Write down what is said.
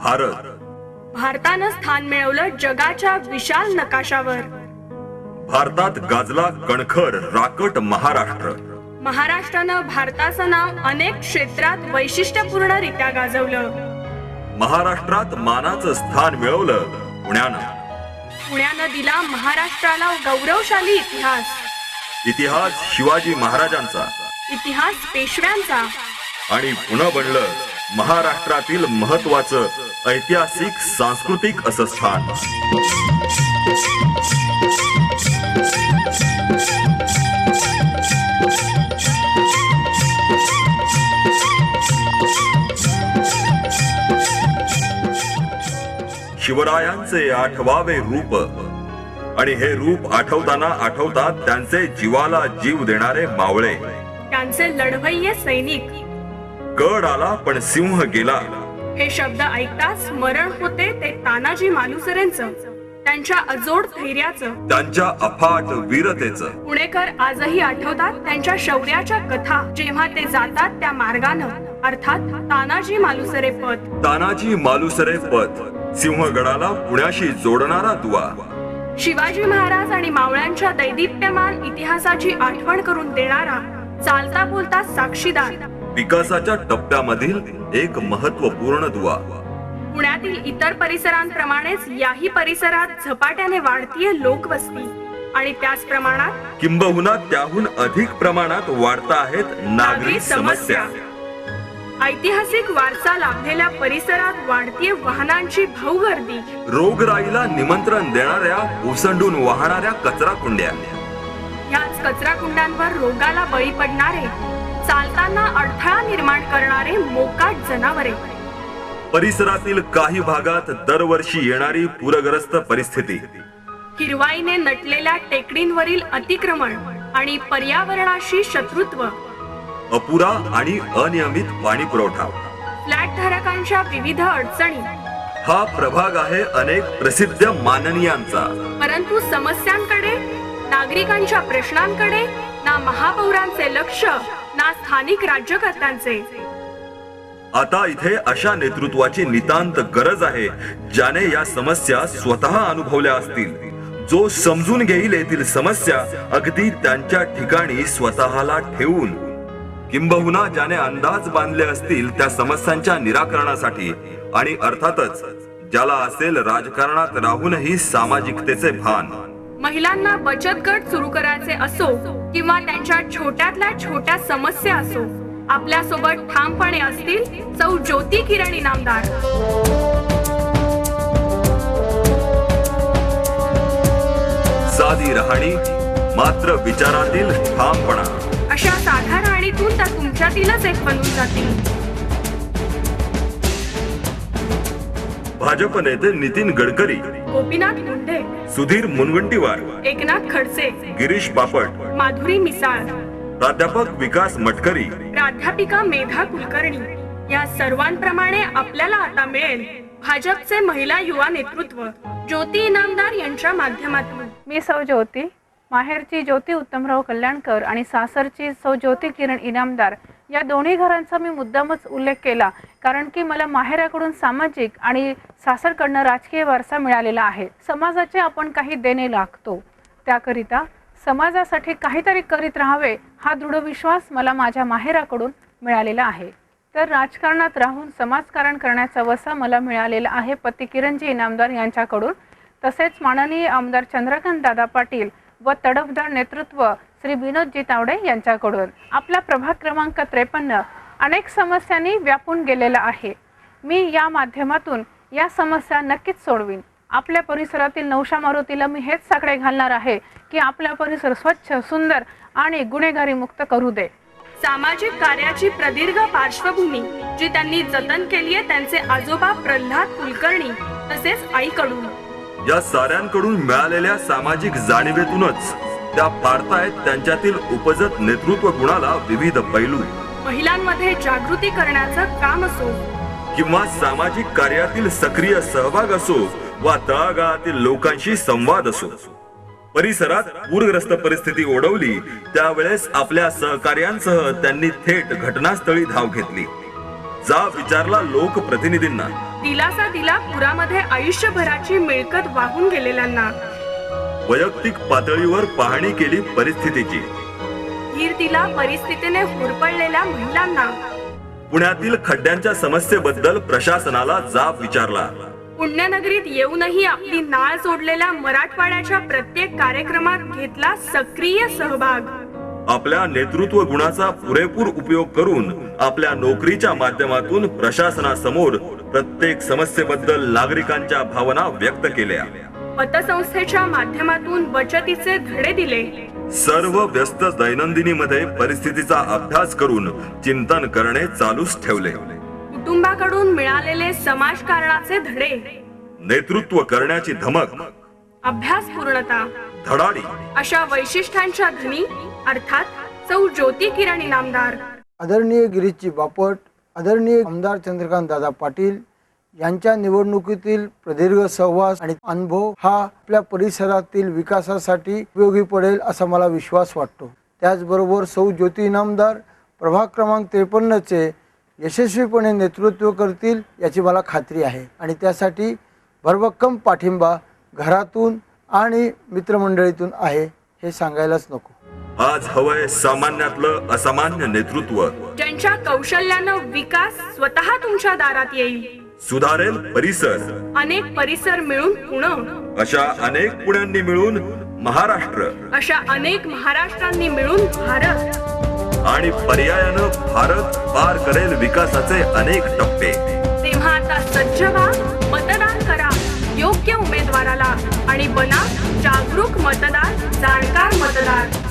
भारतानं स्थान मिळवलं जगाच्या विशाल नकाशावर. भारतात गाजला कणखर राकट महाराष्ट्र. महाराष्ट्रानं भारताचं नाव अनेक क्षेत्रात वैशिष्ट्यपूर्णरित्या गाजवलं. महाराष्ट्रात मानाचं स्थान मिळवलं पुण्यानं. पुण्यानं दिला महाराष्ट्राला गौरवशाली इतिहास. इतिहास शिवाजी महाराजांचा, इतिहास पेशव्यांचा. आणि पुणे बनलं महाराष्ट्रातील महत्वाचं ऐतिहासिक सांस्कृतिक असं स्थान. शिवरायांचे 8वावे रूप, आणि हे रूप आठवतात त्यांचे जीवाला जीव देणारे मावळे, त्यांचे लढवय्ये सैनिक. गड आला पण सिंह गेला हे शब्द ऐकताच स्मरण होते ते तानाजी मालुसरेंचं, त्यांच्या अजोड धैर्याचं, त्यांच्या अफाट वीरतेचं. पुणेकर आजही आठवतात त्यांच्या शौर्याच्या कथा जेव्हा ते जातात त्या मार्गानं, अर्थात तानाजी मालुसरे पथ. तानाजी मालुसरे पथ सिंहगडाला पुण्याशी जोडणारा दुवा. शिवाजी महाराज आणि मावळ्यांच्या दैदिप्यमान इतिहासाची आठवण करून देणारा, चालता बोलता साक्षीदार, विकासाच्या टप्प्यामधील एक महत्वपूर्ण दुवा. पुण्यातील इतर परिसरांप्रमाणेच याही परिसरात झपाट्याने वाढतीये लोकवस्ती, आणि त्याच प्रमाणात किंबहुना त्याहून अधिक प्रमाणात वाढता आहेत नागरी समस्या. ऐतिहासिक वारसा लाभलेल्या परिसरात वाढतीये वाहनांची भाऊगर्दी, रोगराईला निमंत्रण देणाऱ्या ओसंडून वाहणाऱ्या कचरा कुंड्या. याच कचरा कुंड्यांवर रोगाला बळी पडणारे, चालताना अडथळा निर्माण करणारे मोकाट जनावरे. परिसरातील काही भागात दरवर्षी येणारी पूरग्रस्त परिस्थिती, हिरवाईने नटलेल्या टेकडींवरील अतिक्रमण आणि पर्यावरणाशी शत्रुत्व, अपुरा आणि अनियमित पाणी पुरवठा, फ्लॅट धारकांच्या विविध अडचणी. हा प्रभाग आहे अनेक प्रसिद्ध माननीयांचा. परंतु समस्यांकडे, नागरिकांच्या प्रश्नांकडे ना महापौरांचे लक्ष, ना स्थानिक राज्यकर्त्यांचे. आता इथे अशा नेतृत्वाची नितांत गरज आहे ज्याने या समस्या स्वतः अनुभवल्या असतील, जो समजून घेईल येथील समस्या अगदी त्यांच्या ठिकाणी स्वतःला ठेवून, किंबहुना ज्याने अंदाज बांधले असतील त्या समस्यांच्या निराकरणासाठी, आणि अर्थातच ज्याला असेल राजकारणात राहूनही सामाजिकतेचे भान. महिलांना बचत गट सुरू करायचे असो किंवा त्यांच्या छोट्यातल्या छोट्या समस्या असो, आपल्या सोबत ठामपणे असतील सौ ज्योती किरण इनामदार. साधी राहणी मात्र विचारातील ठामपणा, अशा साध्या राहणीतून त्या तुमच्यातीलच एक बनून जातील. भाजप नेते नितीन गडकरी, गोपीनाथ मुंडे, सुधीर मुनगंटीवार, एकनाथ खडसे, गिरीश बापट, माधुरी मिसाळ, प्राध्यापक विकास मटकरी, प्राध्यापिका मेधा कुलकर्णी, या सर्वांप्रमाणे आपल्याला आता मिळेल भाजपचे महिला युवा नेतृत्व ज्योती इनामदार यांच्या माध्यमातून. मी सौ ज्योती, माहेरची ज्योती उत्तमराव कल्याणकर आणि सासरची सौ ज्योती किरण इनामदार, या दोन्ही घरांचा मी मुद्दामच उल्लेख केला कारण की मला माहेराकडून सामाजिक आणि सासरकडनं राजकीय वारसा मिळालेला आहे. समाजाचे आपण काही देणे लागतो, त्याकरिता समाजासाठी काहीतरी करीत राहावे हा दृढ विश्वास मला माझ्या माहेराकडून मिळालेला आहे. तर राजकारणात राहून समाजकारण करण्याचा वसा मला मिळालेला आहे पती किरणजी इनामदार यांच्याकडून, तसेच माननीय आमदार चंद्रकांत दादा पाटील व तडफदार नेतृत्व श्री विनोदजी तावडे यांच्याकडून. आपला प्रभाग क्रमांक 53 अनेक समस्यांनी व्यापून गेलेला आहे. मी या माध्यमातून या समस्या नक्कीच सोडवीन. आपल्या परिसरातील नवशा मारुतीला मी हेच साकडे घालणार आहे की आपला परिसर स्वच्छ, सुंदर आणि गुन्हेगारी मुक्त करू दे. सामाजिक कार्याची प्रदीर्घ पार्श्वभूमी जी त्यांनी जतन केली आहे त्यांचे आजोबा प्रल्हाद कुलकर्णी तसेच आईकडून. या साऱ्यांकडून मिळालेल्या सामाजिक जाणीवेतूनच त्या पाडतायत त्यांच्यातील उपजत नेतृत्व गुणाला विविध पैलू. महिलांमध्ये जागृती करण्याचं काम असो किंवा सामाजिक कार्यातील सक्रिय सहभाग असो वा तळागाळातील लोकांशी संवाद असो. परिसरात पूरग्रस्त परिस्थिती ओढवली त्यावेळेस आपल्या सहकार्यांसह त्यांनी थेट घटनास्थळी धाव घेतली. जा विचारला लोकप्रतिनिधींना दिलासा दिला पुरामध्ये आयुष्यभराची मिळकत वाहून गेलेल्यांना. वैयक्तिक पातळीवर पाहणी केली परिस्थितीची. धीर दिला परिस्थितीने होरपळलेल्या महिलांना. पुण्यातील खड्ड्यांच्या समस्येबद्दल प्रशासनाला जाब विचारला. पुण्यनगरीत येऊनही आपली नाळ जोडलेल्या मराठवाड्याच्या प्रत्येक कार्यक्रमात घेतला सक्रिय सहभाग. आपल्या नेतृत्व गुणाचा पुरेपूर उपयोग करून आपल्या नोकरीच्या माध्यमातून प्रशासनासमोर प्रत्येक समस्येबद्दल नागरिकांच्या भावना व्यक्त केल्या. पतसंस्थेच्या माध्यमातून बचतीचे धडे दिले. सर्व व्यस्त दैनंदिनीमध्ये परिस्थितीचा अभ्यास करून चिंतन करणे चालूच ठेवले. कुटुंबाकडून मिळालेले समाजकारणाचे धडे. नेतृत्व करण्याची धमक, अभ्यास पूर्णता, धडाडी अशा वैशिष्ट्यांच्या धनी अर्थात सौ ज्योती किरण इनामदार. आदरणीय गिरीशजी बापट, आदरणीय आमदार चंद्रकांत दादा पाटील यांच्या निवडणुकीतील प्रदीर्घ सहवास आणि अनुभव हा आपल्या परिसरातील विकासासाठी उपयोगी पडेल असा मला विश्वास वाटतो. त्याचबरोबर सौ ज्योती इनामदार प्रभाग क्रमांक 53चे यशस्वीपणे नेतृत्व करतील याची मला खात्री आहे आणि त्यासाठी भरभक्कम पाठिंबा घरातून आणि मित्रमंडळीतून आहे हे सांगायलाच नको. आज हवंय सामान्यातलं असामान्य नेतृत्व. ज्यांच्या कौशल्यानं विकास स्वतः तुमच्या दारात येईल. सुधारेल परिसर. अनेक परिसर मिळून पुणे. अशा अनेक पुण्यांनी मिळून महाराष्ट्र. अशा अनेक महाराष्ट्रांनी मिळून भारत. आणि पर्यायानं भारत पार करेल विकासाचे अनेक टप्पे. तेव्हा आता सज्ज व्हा, मतदान करा योग्य उमेदवाराला आणि बना जागरूक मतदार, जाणकार मतदार.